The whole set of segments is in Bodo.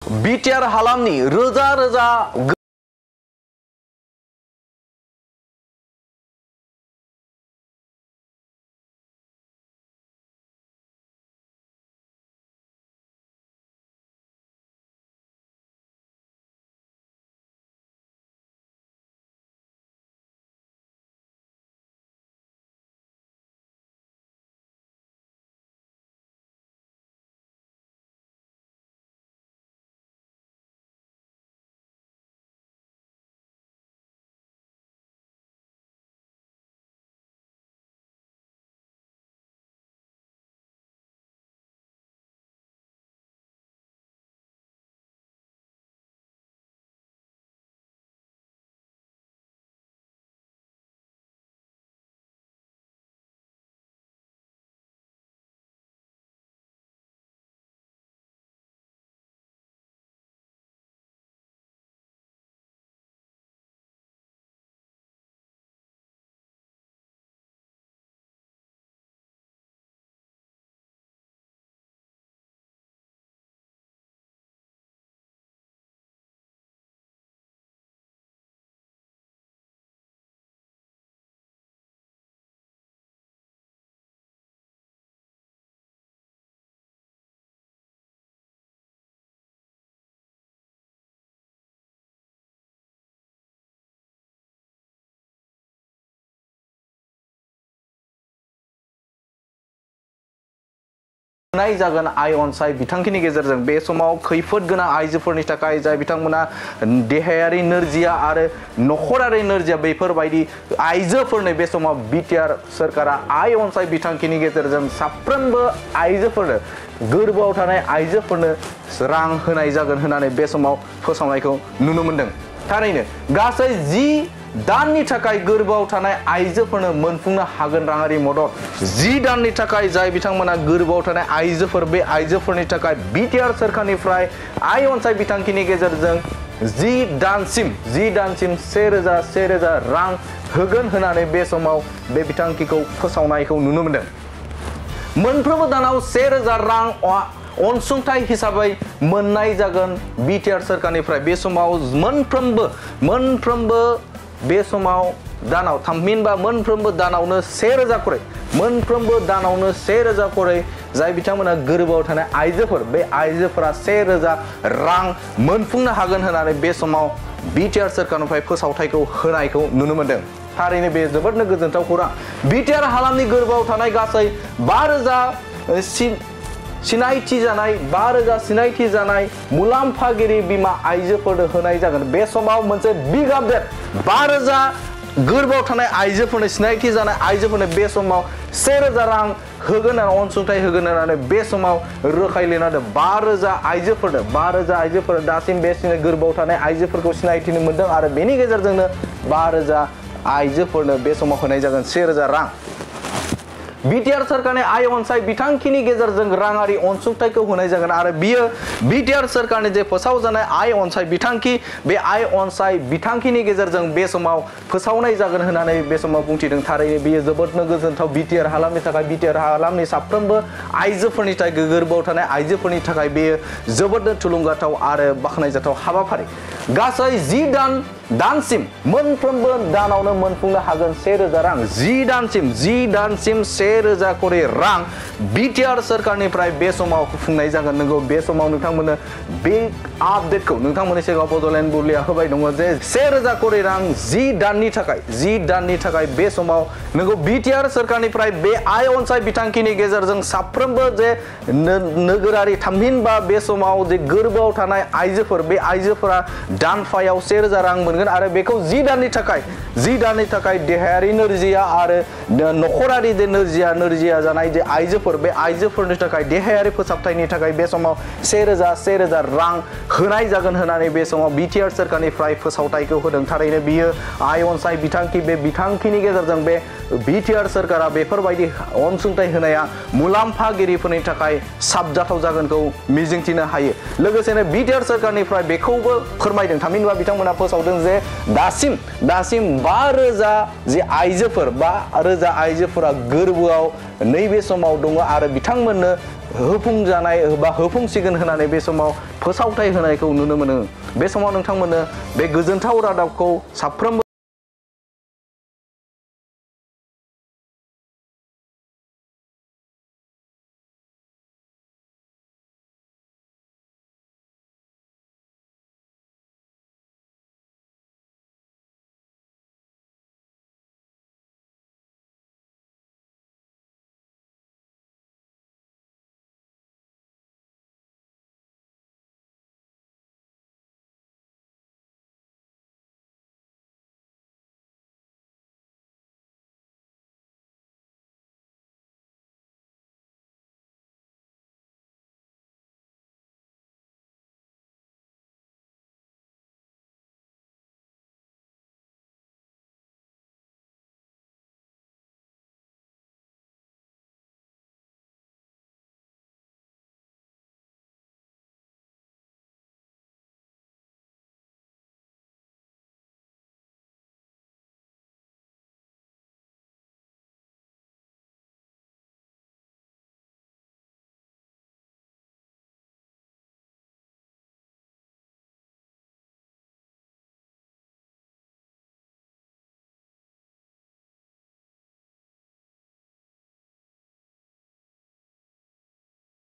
बिटिआर हालामनि रोजा रोजा नाय जागोन आय अनसाय बिथांखिनि गेजेरजों बे समाव खैफोद गोनां आइजोफोरनि थाखाय जाय बिथांमोना देहायारि नोरजिया आरो नखरारि नोरजिया बेफोरबायदि आइजोफोरनो बे समाव बिटिआर सरकारा आय अनसाय बिथांखिनि गेजेरजों साफ्रोमबो आइजोफोरनो गोरबोआव थानाय आइजोफोरनो रां होनाय जागोन होननानै बे समाव फोसावनायखौ नुनो मोनदों। थारैनो गासै 10 दाननि थाखाय गोरबोआव थानाय आइजोफोरनो मोनफुंनो हागोन राङारि मदद। 10 दाननि थाखाय जाय बिथांमोना गोरबोआव थानाय आइजोफोर बे आइजोफोरनि थाखाय बिटिआर सरकारनिफ्राय आय अनसाय बिथांखिनि गेजेरजों 10 दानसिम 1000 रां होगोन होननानै बे समाव बे बिथांखिखौ फोसावनायखौ नुनो मोनदों। मोनफ्रोमबो दानाव 1000 रां अनसुंथाइ हिसाबै मोननाय जागोन बिटिआर सरकारनिफ्राय। बे समाव मोनफ्रोमबो बे समाव दानाव थामहिनबा मोनफ्रोमबो दानावनो 1000 खरै मोनफ्रोमबो दानावनो 1000 खरै जाय बिथांमोना गोरबोआव थानाय आइजोफोर बे आइजोफोरा 1000 रां मोनफुंनो हागोन होननानै बे समाव बिटिआर सरकारनिफ्राय फोसावथायखौ होनायखौ नुनो मोनदों। थारैनो बे जोबोदनो गोजोनथाव खौरां। बिटिआर हालामनि गोरबोआव थानाय गासै 5000 सिनायथि जानाय मुलाम्फागिरि बिमा आइजोफोरनो होनाय जागोन। बे समाव मोनसे बिग आपडेट 5000 गोरबोआव थानाय आइजोफोरनो सिनायथि जानाय आइजोफोरनो बे समाव 1000 रां होगोन आरो अनसुंथाइ होगोन होननानै बे समाव रोखायै लिरना दोन। 5000 आइजोफोरनो दासिम बे गोरबोआव थानाय आइजोफोरखौ सिनायथिनो मोनदों आरो बेनि गेजेरजोंनो 5000 आइजोफोरनो बे समाव होनाय जागोन 1000 रां। बिटिआर सरकारनि आय अनसाय बिथांखिनि गेजेरजों राङारि अनसुंथाइखौ होनाय जागोन आरो बियो बिटिआर सरकारनि जे फोसावजानाय आय अनसाय बिथांखि बे आय अनसाय बिथांखिनि गेजेरजों बे समाव फोसावनाय जागोन होननानै बे समाव बुंथिदों। थारैनो बियो जोबोदनो गोजोनथाव बिटिआर हालामनि थाखाय। बिटिआर हालामनि साफ्रोमबो आइजोफोरनि थाखाय गोरबोआव थानाय आइजोफोरनि थाखाय बेयो जोबोदनो थुलुंगाथाव आरो बाख्नायजाथाव हाबाफारि। गासै 10 दानसिम मोनफ्रोमबो दानावनो मोनफुंनो हागोन 1000 रां। 10 दानसिम 1000 खरै रां बिटिआर सरकारनिफ्राय बे समाव होफुंनाय जागोन। नंगौ बे समाव नोंथांमोननो बे आपडेटखौ नोंथांमोननि सिगाङाव बड'लेण्ड बुब्लिया होबाय दङ जे 1000 खरै रां 10 दाननि थाखाय बे समाव नंगौ बिटिआर सरकारनिफ्राय बे आय अनसाय बिथांखिनि गेजेरजों साफ्रोमबो जे नोगोरारि थामहिनबा बे समाव जे गोरबोआव थानाय आइजोफोर बे आइजोफोरा दानफायाव 1000 रां मोनगोन आरो बेखौ 10 दाननि थाखाय देहायारि नोरजिया आरो नखरारि जे नोरजिया जानाय जे आइजोफोर बे आइजोफोरनि थाखाय देहायारि फोसाबथायनि थाखाय बे समाव 1000 रां होनाय जागोन होननानै बे समाव बिटिआर सरकारनिफ्राय फोसावथायखौ होदों। थारैनो बियो आय अनसाय बिथांखि बे बिथांखिनि गेजेरजों बे बिटिआर सरकारा बेफोरबायदि अनसुंथाइ होनाया मुलाम्फागिरिफोरनि थाखाय साबजाथाव जागोनखौ मिजिंथिनो हायो। लोगोसेनो बिटिआर सरकारनिफ्राय बेखौबो फोरमायदों थामहिनबा बिथांमोना फोसावदों जे दासिम 5000 जे आइजोफोरा गोरबोआव नैबे समाव दङ आरो बिथांमोननो होफुंजानाय बा होफुंसिगोन होननानै बे समाव फोसावथाय होनायखौ नुनो मोनो बे समाव नोंथांमोननो बे गोजोनथाव रादाबखौ साफ्रोमबो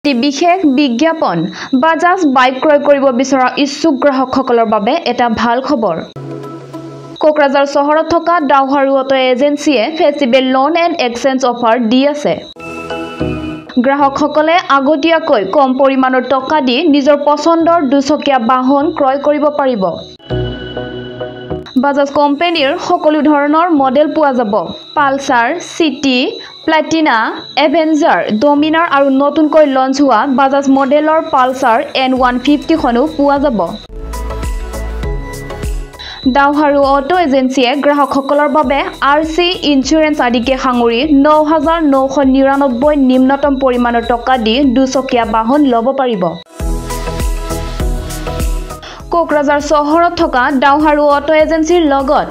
বিশেষ বিজ্ঞাপন বাজাজ বাইক ক্ৰয় কৰিব বিচৰা ইচ্ছুক গ্ৰাহকসকলৰ বাবে এটা ভাল খবৰ কোকৰাঝাৰ চহৰত থকা ডাউহাৰু অটো এজেন্সিয়ে festival loan and exchange offer দি আছে গ্ৰাহকসকলে আগতীয়াকৈ কম পৰিমাণৰ টকা দি নিজৰ পছন্দৰ দুচকীয়া বাহন ক্ৰয় কৰিব পাৰিব বাজাজ কোম্পানীৰ সকলো ধৰণৰ মডেল পোৱা যাব Pulsar city Platina avenger Dominar আৰু নতুনকৈ লঞ্চ হোৱা বাজাজ মডেলৰ পালসাৰ N150 খনো পোৱা যাব ডাউহাৰু অটো এজেন্সিয়ে গ্ৰাহকসকলৰ বাবে RC ইন্স্যুৰেন্স আদিকে সাঙুৰি 9,999 নিম্নতম পৰিমাণৰ টকা দি দুচকীয়া বাহন ল'ব পাৰিব কোকৰাঝাৰ চহৰত থকা ডাউহাৰু অটো এজেন্সিৰ লগত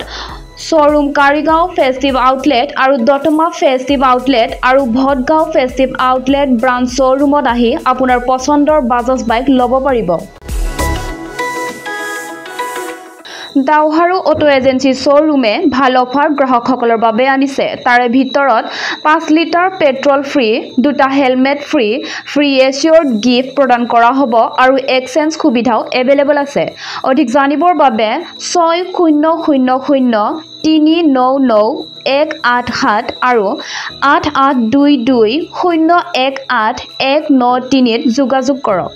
শোৰুম কাৰিগাঁও ফেষ্টিভ আউটলেট আৰু দতমা ফেষ্টিভ আউটলেট আৰু ভটগাঁও ফেষ্টিভ আউটলেট ব্ৰাঞ্চ শোৰুমত আহি আপোনাৰ পছন্দৰ বাজাজ বাইক ল'ব পাৰিব ডাউহাৰু অটো এজেন্সি শোৰুমে ভাল অফাৰ গ্ৰাহকসকলৰ বাবে আনিছে তাৰে ভিতৰত 5 লিটাৰ পেট্ৰল ফ্ৰী দুটা হেলমেট ফ্ৰী এচিয়ৰ্ড গিফ্ট প্ৰদান কৰা হ'ব আৰু এক্সচেঞ্জ সুবিধাও এভেইলেবল আছে অধিক জানিবৰ বাবে 6000399187 আৰু 8822018193 ত যোগাযোগ কৰক